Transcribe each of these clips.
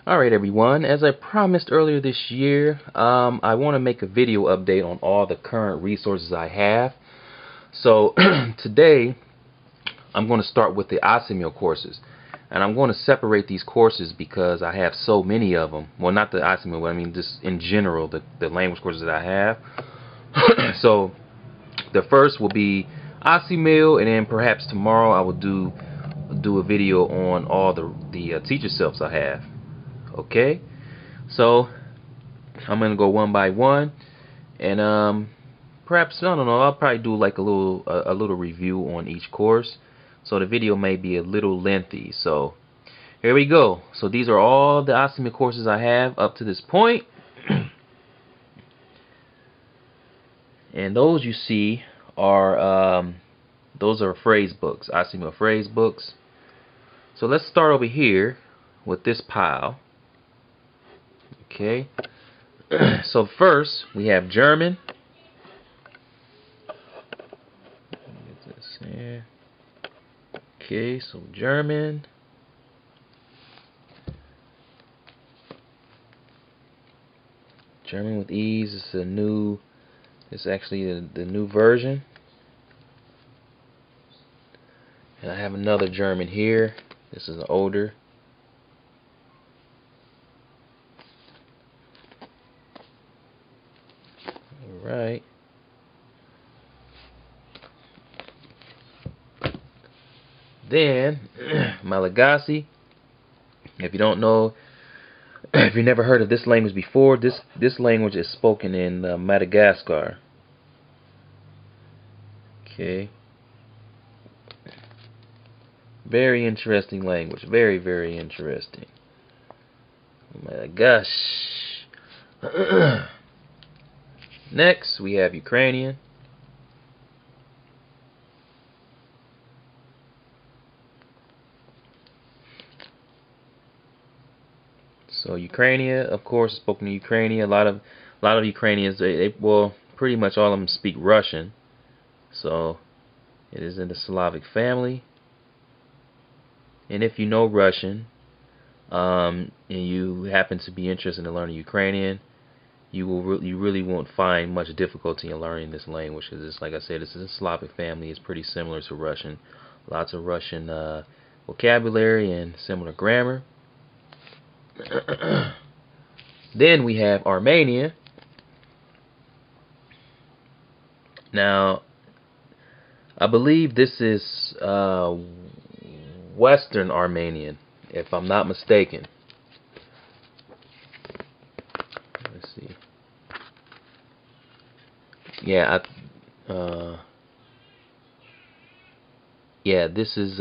Alright everyone, as I promised earlier this year, I want to make a video update on all the current resources I have. So today I'm going to start with the Assimil courses. And I'm going to separate these courses because I have so many of them. Well, not the Assimil, but I mean just in general, the language courses that I have. So the first will be Assimil, and then perhaps tomorrow I will do a video on all the teacher selves I have. Okay, so I'm gonna go one by one, and perhaps, I don't know, I'll probably do like a little review on each course, so the video may be a little lengthy. So here we go. So these are all the Assimil courses I have up to this point. And those you see are those are phrase books, Assimil phrase books. So let's start over here with this pile. Okay, so first we have German. Get this here. Okay, so German. German with Ease is a new. It's actually the new version. And I have another German here. This is an older. Right. Then Malagasy. If you don't know, if you never heard of this language before, this language is spoken in Madagascar. Okay. Very interesting language. Very, very interesting. My gosh. Next, we have Ukrainian. So Ukrainian, of course, is spoken in Ukrainian. A lot of Ukrainians, they well, pretty much all of them speak Russian. So it is in the Slavic family. And if you know Russian, and you happen to be interested in learning Ukrainian, you really won't find much difficulty in learning this language, because it's, like I said, it's a Slavic family. It's pretty similar to Russian. Lots of Russian vocabulary and similar grammar. Then we have Armenian. Now, I believe this is Western Armenian, if I'm not mistaken. Let's see. Yeah, yeah, this is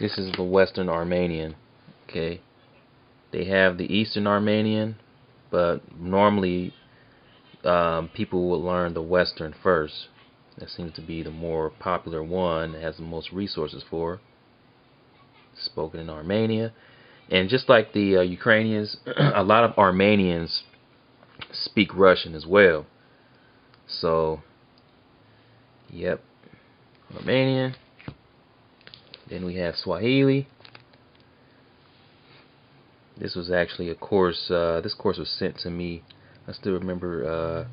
this is the Western Armenian. Okay, they have the Eastern Armenian, but normally people will learn the Western first. That seems to be the more popular one, that has the most resources for. Spoken in Armenia. And just like the Ukrainians, a lot of Armenians speak Russian as well. So, yep, Armenian. Then we have Swahili. This was actually a course, this course was sent to me. I still remember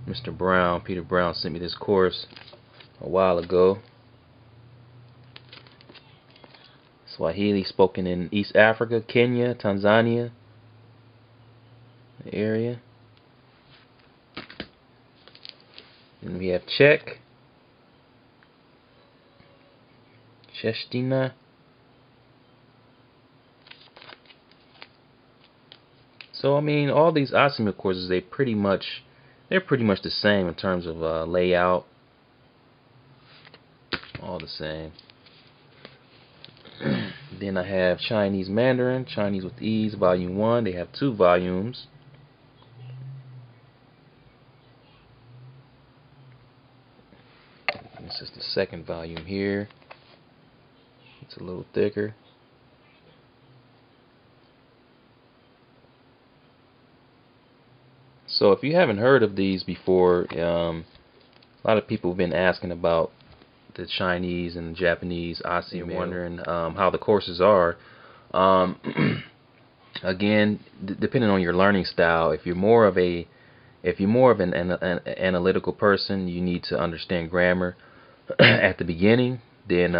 Mr. Brown, Peter Brown, sent me this course a while ago. Swahili spoken in East Africa, Kenya, Tanzania area. Then we have Czech, Czechtina. So I mean, all these Assimil courses, they're pretty much the same in terms of layout. All the same. Then I have Chinese Mandarin, Chinese with Ease, Volume 1. They have 2 volumes. This is the second volume here. It's a little thicker. So if you haven't heard of these before, a lot of people have been asking about the Chinese and Japanese Assimil, wondering how the courses are. Again, depending on your learning style, if you're more of an analytical person, you need to understand grammar at the beginning. Then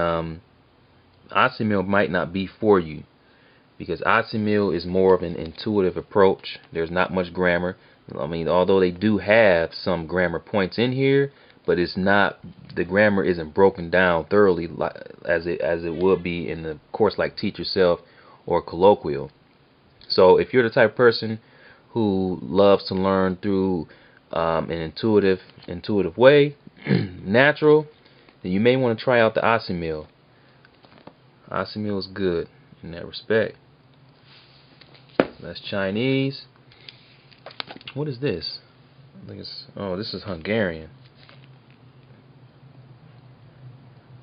Assimil might not be for you, because Assimil is more of an intuitive approach. There's not much grammar. I mean, although they do have some grammar points in here, but it's not, the grammar isn't broken down thoroughly as it would be in the course like Teach Yourself or Colloquial. So if you're the type of person who loves to learn through an intuitive way, natural, then you may want to try out the Assimil. Assimil is good in that respect. That's Chinese. What is this? I think it's, oh, this is Hungarian.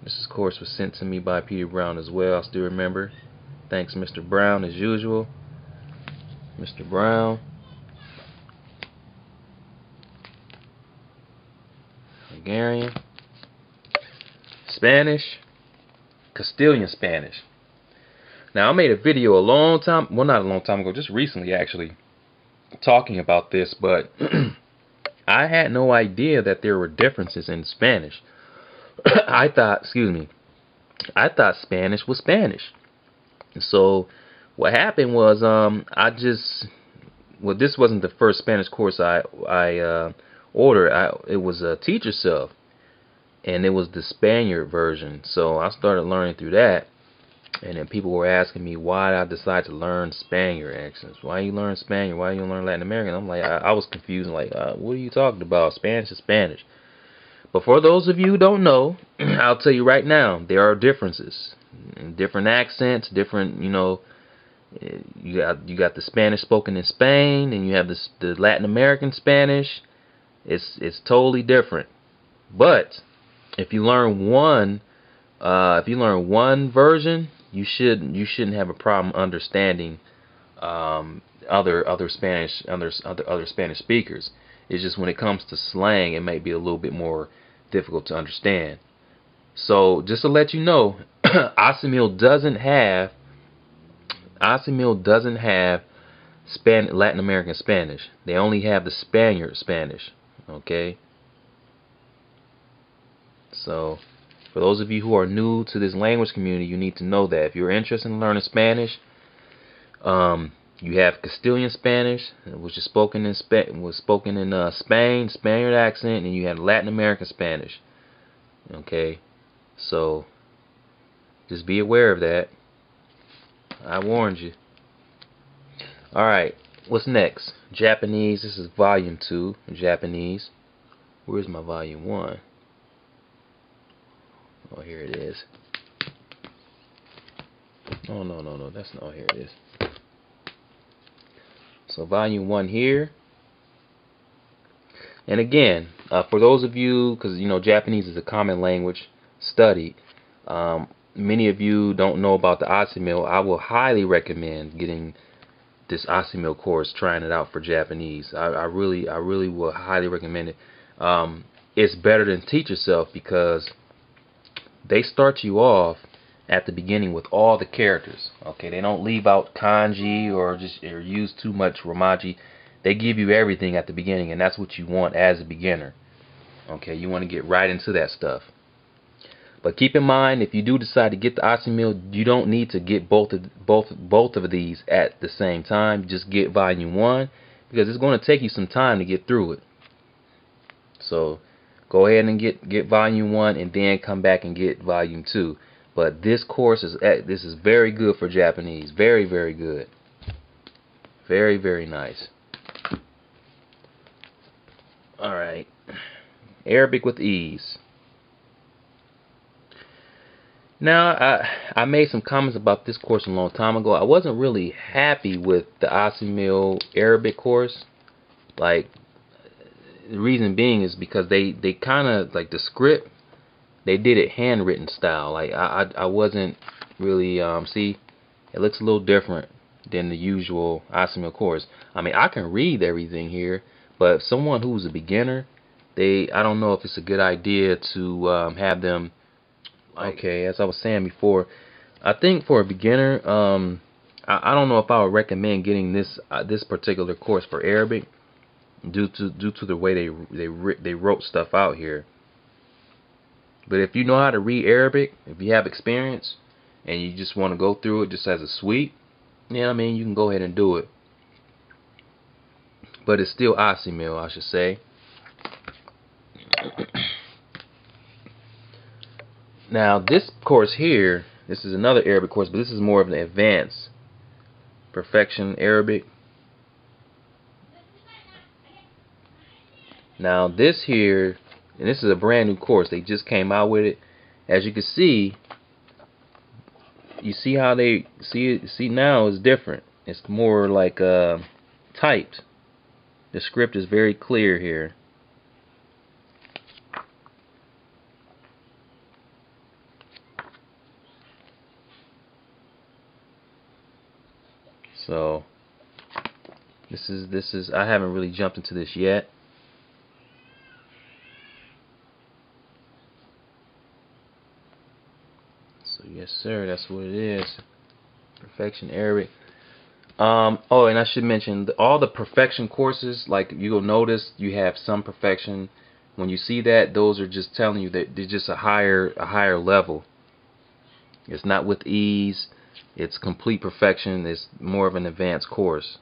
This course was sent to me by Peter Brown as well. I still remember. Thanks, Mr. Brown, as usual. Mr. Brown. Hungarian. Spanish. Castilian Spanish. Now, I made a video a long time, well, not a long time ago, just recently actually, talking about this, but I had no idea that there were differences in Spanish. I thought Spanish was Spanish. So what happened was, this wasn't the first Spanish course I ordered. It was Teach Yourself, and it was the Spaniard version. So I started learning through that. And then people were asking me why I decided to learn Spaniard accents. Why you learn Spaniard? Why you don't learn Latin American? I'm like, I was confused. Like, what are you talking about? Spanish is Spanish. But for those of you who don't know, I'll tell you right now, there are differences. Different accents, different, you got the Spanish spoken in Spain, and you have the Latin American Spanish. It's totally different. But if you learn one version, you shouldn't have a problem understanding other Spanish speakers. It's just when it comes to slang, it might be a little bit more difficult to understand. So just to let you know, Assimil doesn't have Latin American Spanish. They only have the Spaniard Spanish. Okay. So for those of you who are new to this language community, you need to know that if you're interested in learning Spanish, you have Castilian Spanish, which is spoken in Spain, Spaniard accent, and you have Latin American Spanish. Okay, so just be aware of that. I warned you. All right, what's next? Japanese. This is volume 2, Japanese. Where's my volume 1? Oh, here it is. Oh, no, that's not, here it is. So volume 1 here. And again, for those of you, because Japanese is a common language studied, many of you don't know about the Assimil. I will highly recommend getting this Assimil course, trying it out for Japanese. I really will highly recommend it. It's better than Teach Yourself, because they start you off at the beginning with all the characters. Okay, they don't leave out kanji or use too much romaji. They give you everything at the beginning, and that's what you want as a beginner. Okay, you want to get right into that stuff. But keep in mind, if you do decide to get the Assimil, you don't need to get both of these at the same time. Just get volume 1, because it's going to take you some time to get through it. So go ahead and get volume 1, and then come back and get volume 2. But this course is very good for Japanese. Very, very good. Very, very nice. All right. Arabic with ease. Now, I made some comments about this course a long time ago. I wasn't really happy with the Assimil Arabic course. Like, the reason being is because they kind of, like, the script, they did it handwritten style. Like, I wasn't really, see, it looks a little different than the usual Assimil course. I mean, I can read everything here, but someone who's a beginner, I don't know if it's a good idea to have them. Okay, as I was saying before, I think for a beginner, I don't know if I would recommend getting this particular course for Arabic due to the way they wrote stuff out here. But if you know how to read Arabic, if you have experience, and you just want to go through it just as a sweep, yeah, I mean, you can go ahead and do it. But it's still Assimil, I should say. Now, this course here, this is another Arabic course, but this is more of an advanced perfection Arabic. Now, this here, and this is a brand new course. They just came out with it. As you can see, you see how they see now is different. It's more like typed. The script is very clear here. So this is I haven't really jumped into this yet. So yes sir, that's what it is. Perfection Arabic. Oh, and I should mention all the perfection courses, like you'll notice you have some perfection. When you see that, those are just telling you that they're just a higher level. It's not with ease. It's complete perfection. It's more of an advanced course.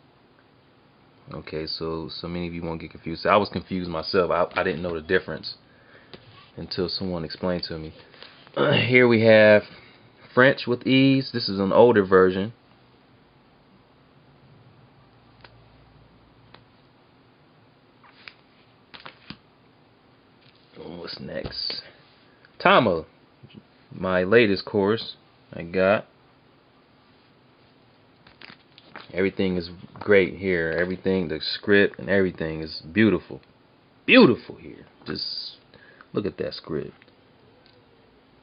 Okay, so many of you won't get confused. I was confused myself. I didn't know the difference until someone explained to me. Here we have French with ease. This is an older version. What's next? Tamil, my latest course I got. Everything is great here. Everything, the script and everything is beautiful. Beautiful here. Just look at that script.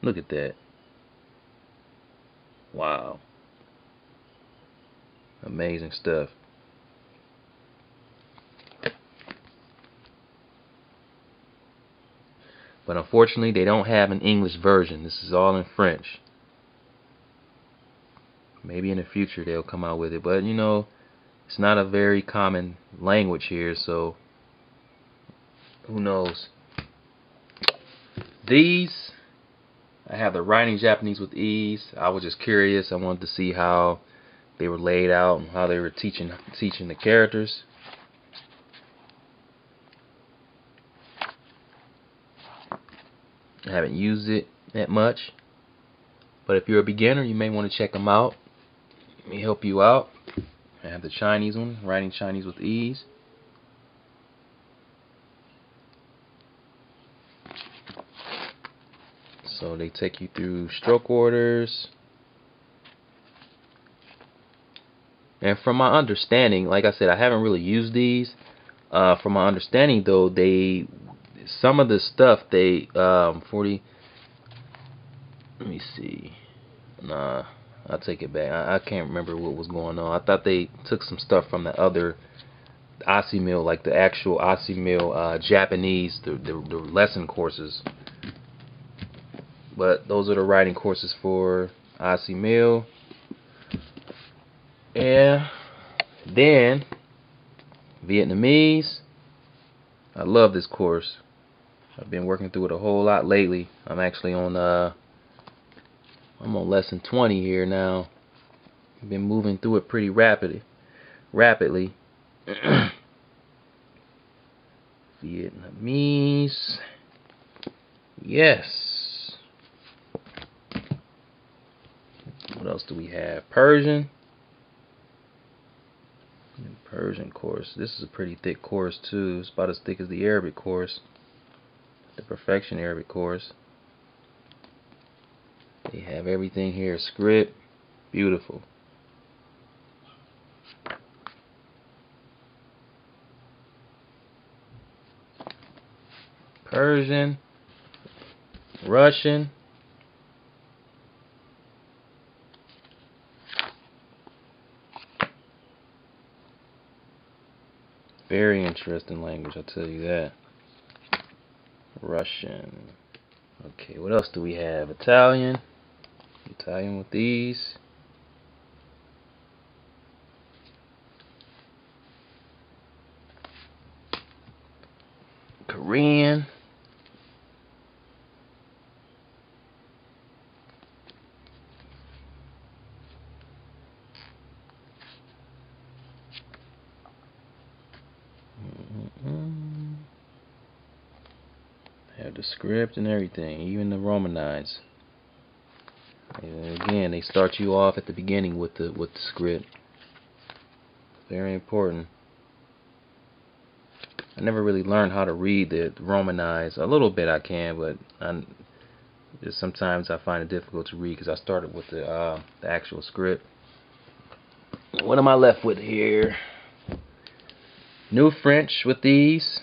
Look at that. Wow. Amazing stuff. But unfortunately, they don't have an English version. This is all in French. Maybe in the future they'll come out with it. But, you know, it's not a very common language here, so who knows. These, I have the writing Japanese with ease. I was just curious. I wanted to see how they were laid out and how they were teaching the characters. I haven't used it that much, but if you're a beginner, you may want to check them out. Let me help you out. I have the Chinese one, writing Chinese with ease. So they take you through stroke orders. And from my understanding, like I said, I haven't really used these. From my understanding, though, some of the stuff they 40. Let me see. Nah, I'll take it back. I can't remember what was going on. I thought they took some stuff from the other Assimil, like the actual Assimil Japanese, the lesson courses. But those are the writing courses for Assimil. Yeah. Then Vietnamese. I love this course. I've been working through it a whole lot lately. I'm actually on I'm on lesson 20 here now. I've been moving through it pretty rapidly. Vietnamese. Yes. What else do we have? Persian. Persian course. This is a pretty thick course too. It's about as thick as the Arabic course. The perfection Arabic course. They have everything here. Script. Beautiful. Persian. Russian. Very interesting language, I'll tell you that. Russian. Okay, what else do we have? Italian. Italian with these. Korean. Have the script and everything, even the Romanized. And again, they start you off at the beginning with the script. Very important. I never really learned how to read the Romanized. A little bit I can, but just sometimes I find it difficult to read because I started with the actual script. What am I left with here? New French with these.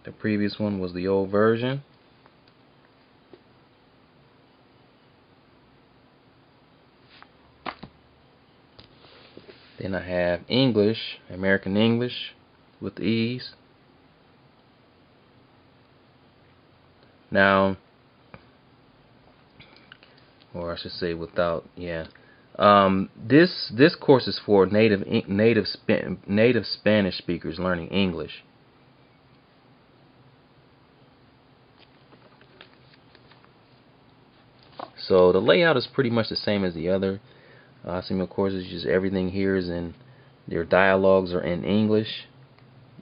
The previous one was the old version. Then I have English, American English with ease. Now, or I should say without, yeah. This course is for native Spanish speakers learning English. So the layout is pretty much the same as the other Assimil courses. Just everything here is in, their dialogues are in English,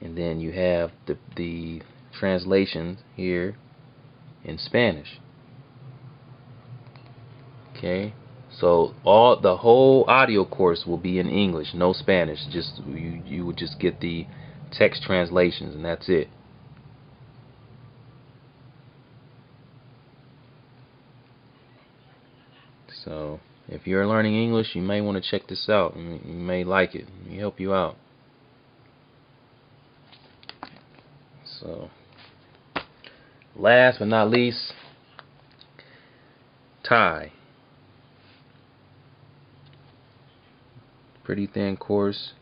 and then you have the translations here in Spanish. Okay, so the whole audio course will be in English, no Spanish. Just you would just get the text translations, and that's it. So if you're learning English, you may want to check this out. You may like it. It may help you out. So last but not least, Thai. Pretty thin course.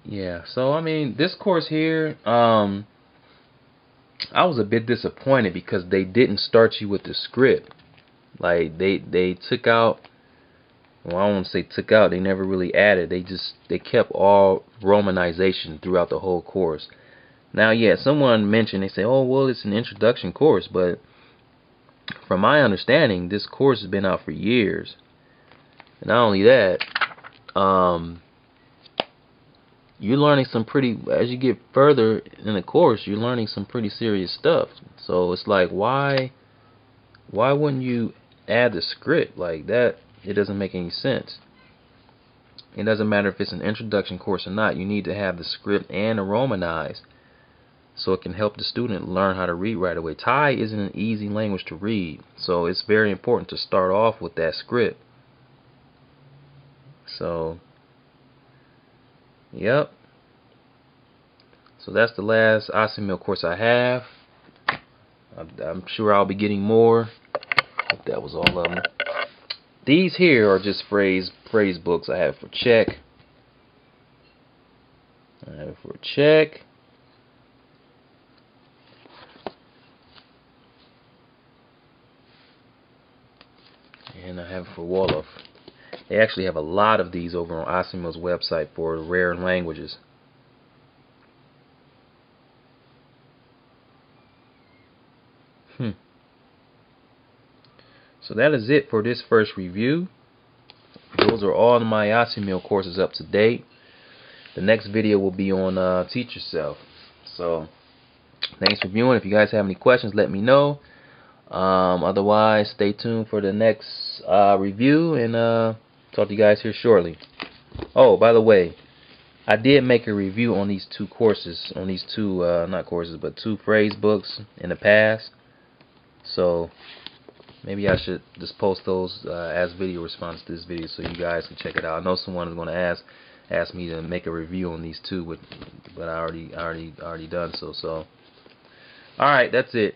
Yeah, so I mean, this course here, I was a bit disappointed because they didn't start you with the script. Like they took out, well, I don't want to say took out, they never really added. They kept all Romanization throughout the whole course. Now, yeah, someone mentioned, they say, oh, well, it's an introduction course, but from my understanding, this course has been out for years. And not only that, you're learning some pretty, as you get further in the course, you're learning some pretty serious stuff. So it's like, why wouldn't you add the script like that? It doesn't make any sense. It doesn't matter if it's an introduction course or not. You need to have the script and the Romanized so it can help the student learn how to read right away. Thai isn't an easy language to read, so it's very important to start off with that script. So yep. So that's the last Assimil course I have. I'm sure I'll be getting more. If that was all of them. These here are just phrase books. I have for Czech. I have for Czech. And I have for Wolof. They actually have a lot of these over on Assimil's website for rare languages. So that is it for this first review. Those are all of my Assimil courses up to date. The next video will be on Teach Yourself. So thanks for viewing. If you guys have any questions, let me know. Otherwise, stay tuned for the next review, and talk to you guys here shortly. Oh, by the way, I did make a review on these two courses, on these two, not courses, but two phrase books in the past. So maybe I should just post those as video response to this video so you guys can check it out. I know someone is going to ask me to make a review on these two, but I already done so. So all right, that's it.